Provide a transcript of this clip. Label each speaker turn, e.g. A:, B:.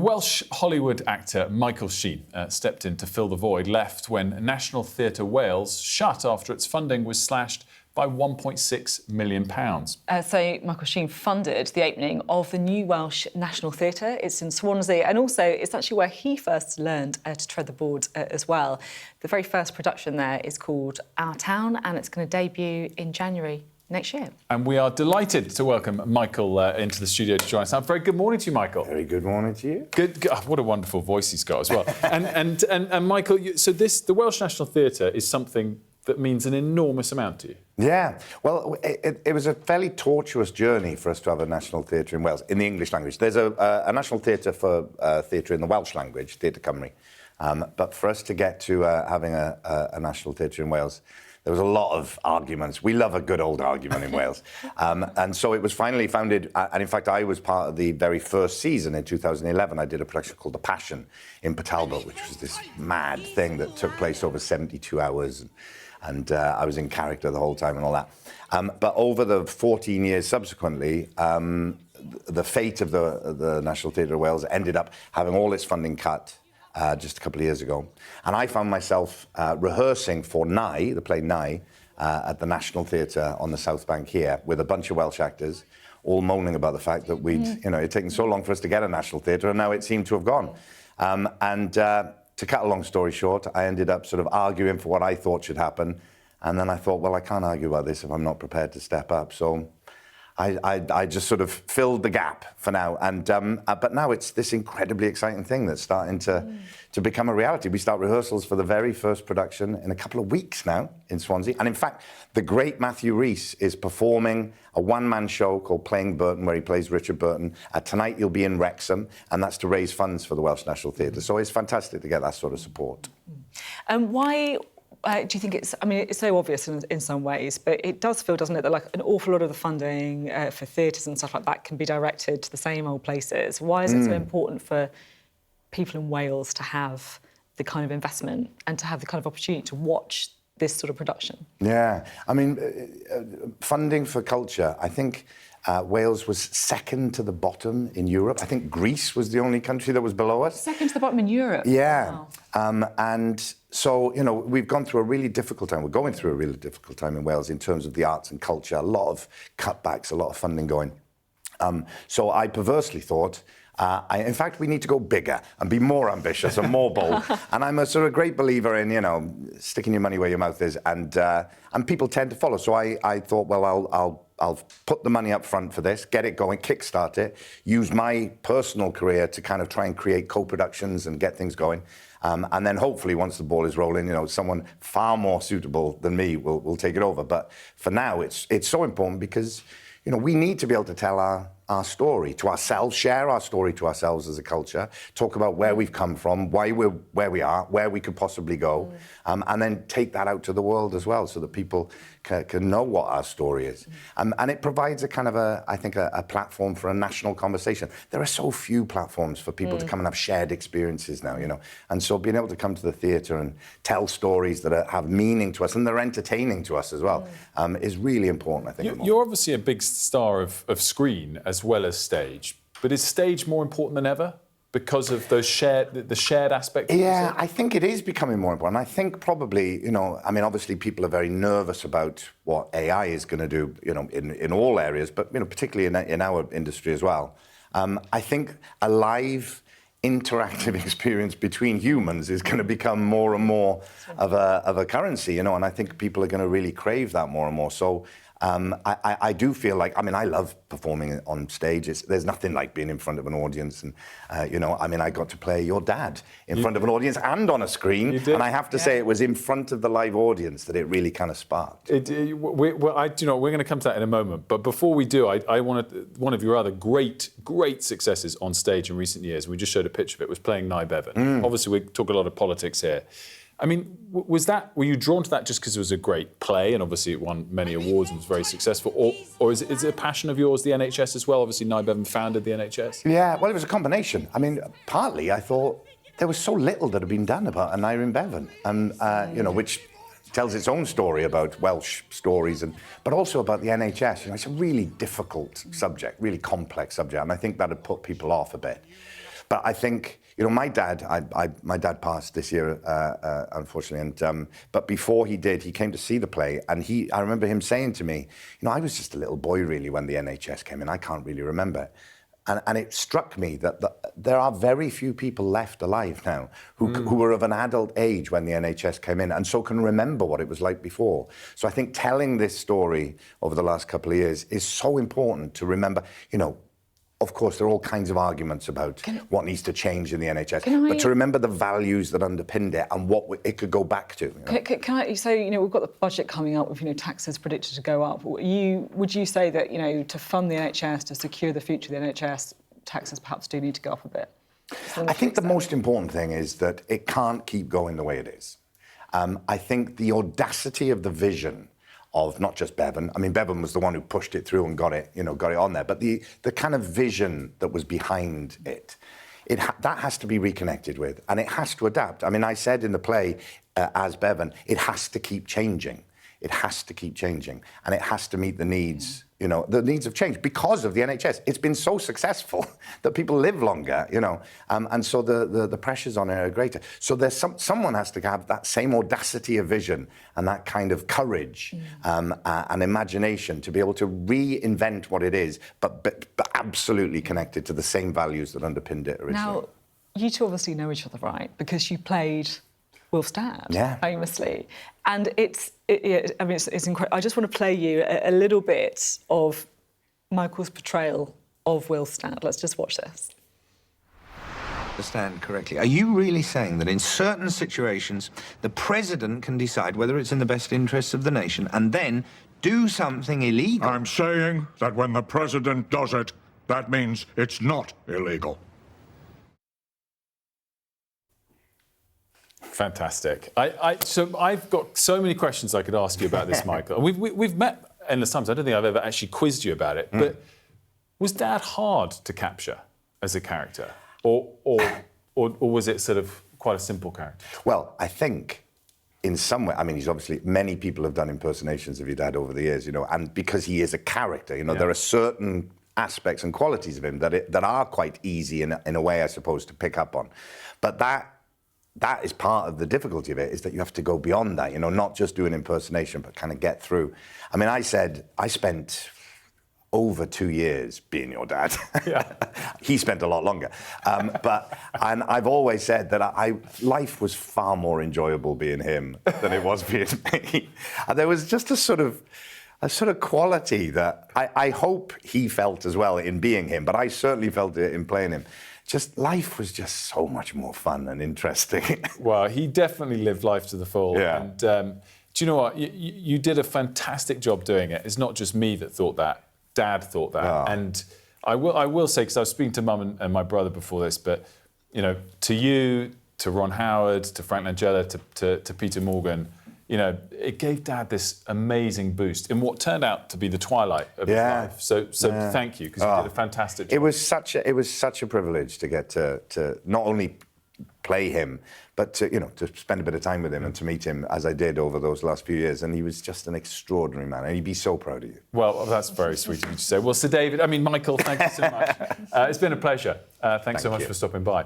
A: Welsh Hollywood actor Michael Sheen stepped in to fill the void left when National Theatre Wales shut after its funding was slashed by £1.6 million.
B: So Michael Sheen funded the opening of the new Welsh National Theatre. It's in Swansea, and also it's actually where he first learned to tread the boards as well. The very first production there is called Our Town, and it's going to debut in January next year.
A: And we are delighted to welcome Michael into the studio to join us. Very good morning to you, Michael.
C: Very good morning to you.
A: Good. What a wonderful voice he's got as well. and Michael, the Welsh National Theatre is something that means an enormous amount to you.
C: Yeah, well, it was a fairly tortuous journey for us to have a national theatre in Wales, in the English language. There's a national theatre for theatre in the Welsh language, Theatr Cymru. But for us to get to having a national theatre in Wales, there was a lot of arguments. We love a good old argument in Wales. And so it was finally founded, and in fact, I was part of the very first season in 2011. I did a production called The Passion in Port Talbot, which was this mad thing that took place over 72 hours. And I was in character the whole time and all that. But over the 14 years subsequently, the fate of the National Theatre of Wales ended up having all its funding cut just a couple of years ago. And I found myself rehearsing for Nye, the play Nye, at the National Theatre on the South Bank here with a bunch of Welsh actors, all moaning about the fact that it'd taken so long for us to get a National Theatre, and now it seemed to have gone. To cut a long story short, I ended up sort of arguing for what I thought should happen. And then I thought, well, I can't argue about this if I'm not prepared to step up. So I just sort of filled the gap for now. And but now it's this incredibly exciting thing that's starting to become a reality. We start rehearsals for the very first production in a couple of weeks now in Swansea. And in fact, the great Matthew Rhys is performing a one-man show called Playing Burton, where he plays Richard Burton. Tonight you'll be in Wrexham, and that's to raise funds for the Welsh National Theatre. So it's fantastic to get that sort of support.
B: And why do you think it's... I mean, it's so obvious in some ways, but it does feel, doesn't it, that like an awful lot of the funding for theatres and stuff like that can be directed to the same old places. Why is it so important for people in Wales to have the kind of investment and to have the kind of opportunity to watch this sort of production?
C: Yeah, I mean, funding for culture, I think Wales was second to the bottom in Europe. I think Greece was the only country that was below us.
B: Second to the bottom in Europe?
C: Yeah.
B: Wow.
C: And so, you know, we've gone through a really difficult time. We're going through a really difficult time in Wales in terms of the arts and culture. A lot of cutbacks, a lot of funding going. So I perversely thought, in fact, we need to go bigger and be more ambitious and more bold. And I'm a sort of great believer in, you know, sticking your money where your mouth is, and people tend to follow. So I thought, well, I'll put the money up front for this, get it going, kickstart it, use my personal career to kind of try and create co-productions and get things going. And then hopefully once the ball is rolling, you know, someone far more suitable than me will take it over. But for now, it's so important because, you know, we need to be able to tell our story to ourselves, share our story to ourselves as a culture, talk about where we've come from, why we're where we are, where we could possibly go, and then take that out to the world as well so that people can know what our story is. And it provides a kind of I think a platform for a national conversation. There are so few platforms for people to come and have shared experiences now, you know. And so being able to come to the theatre and tell stories that have meaning to us and they're entertaining to us as well is really important, I think.
A: You're obviously a big star of screen as well as stage, but is stage more important than ever because of those the shared aspect?
C: Yeah, I think it is becoming more important. I think probably, you know, I mean, obviously people are very nervous about what AI is going to do, you know, in all areas, but, you know, particularly in our industry as well. I think a live interactive experience between humans is going to become more and more of a currency, you know, and I think people are going to really crave that more and more. So I do feel like, I mean, I love performing on stage. There's nothing like being in front of an audience. And, you know, I mean, I got to play your dad in front of an audience and on a screen. And I have to say it was in front of the live audience that it really kind of sparked.
A: We're going to come to that in a moment. But before we do, I wanted one of your other great successes on stage in recent years, and we just showed a picture of it, was playing Nye Bevan. Obviously, we talk a lot of politics here. I mean, were you drawn to that just because it was a great play and obviously it won many awards and was very successful, or is it a passion of yours, the NHS as well? Obviously, Nye Bevan founded the NHS.
C: Yeah, well, it was a combination. I mean, partly I thought there was so little that had been done about Aneurin Bevan, and you know, which tells its own story about Welsh stories, but also about the NHS. You know, it's a really difficult subject, really complex subject, and I think that had put people off a bit. but I think, you know, my dad passed this year, unfortunately, and but before he did, he came to see the play, and I remember him saying to me, you know, I was just a little boy really when the NHS came in. I can't really remember. And it struck me that there are very few people left alive now who were of an adult age when the NHS came in, and so can remember what it was like before. So I think telling this story over the last couple of years is so important to remember. You know, of course, there are all kinds of arguments about what needs to change in the NHS, but to remember the values that underpinned it and what it could go back to. You know?
B: Can I say, you know, we've got the budget coming up with, you know, taxes predicted to go up. Would you say that, you know, to fund the NHS, to secure the future of the NHS, taxes perhaps do need to go up a bit?
C: I think the most important thing is that it can't keep going the way it is. I think the audacity of the vision of not just Bevan. I mean, Bevan was the one who pushed it through and got it on there. But the kind of vision that was behind it, that has to be reconnected with, and it has to adapt. I mean, I said in the play, as Bevan, it has to keep changing. It has to keep changing, and it has to meet the needs. You know, the needs have changed because of the NHS. It's been so successful that people live longer, you know, and so the pressures on it are greater. So there's someone has to have that same audacity of vision and that kind of courage and imagination to be able to reinvent what it is, but absolutely connected to the same values that underpinned it originally.
B: Now, you two obviously know each other, right? Because you played Wilf's dad, famously. And it's incredible. I just want to play you a little bit of Michael's portrayal of Wilf's dad. Let's just watch this.
D: Understand correctly. Are you really saying that in certain situations, the president can decide whether it's in the best interests of the nation and then do something illegal?
E: I'm saying that when the president does it, that means it's not illegal.
A: Fantastic. So I've got so many questions I could ask you about this, Michael. We've met endless times. I don't think I've ever actually quizzed you about it. But was Dad hard to capture as a character, or was it sort of quite a simple character?
C: Well, I think in some way, I mean, he's obviously, many people have done impersonations of your dad over the years, you know, and because he is a character, you know, there are certain aspects and qualities of him that are quite easy in a way, I suppose, to pick up on. But that is part of the difficulty of it, is that you have to go beyond that, you know, not just do an impersonation, but kind of get through. I mean, I said I spent over 2 years being your dad. He spent a lot longer. And I've always said that life was far more enjoyable being him than it was being me. And there was just a sort of quality that I hope he felt as well in being him, but I certainly felt it in playing him. Just life was just so much more fun and interesting.
A: Well, he definitely lived life to the full.
C: Yeah.
A: And do you know what? You did a fantastic job doing it. It's not just me that thought that. Dad thought that. Oh. And I will say, because I was speaking to Mum and my brother before this, but, you know, to you, to Ron Howard, to Frank Langella, to Peter Morgan, you know, it gave Dad this amazing boost in what turned out to be the twilight of his life. So thank you, because you did a fantastic job.
C: It was such a privilege to get to not only play him, but to spend a bit of time with him and to meet him as I did over those last few years. And he was just an extraordinary man, and he'd be so proud of you.
A: Well, that's very sweet of you to say. Well, Michael, thank you so much. It's been a pleasure. Thanks so much for stopping by.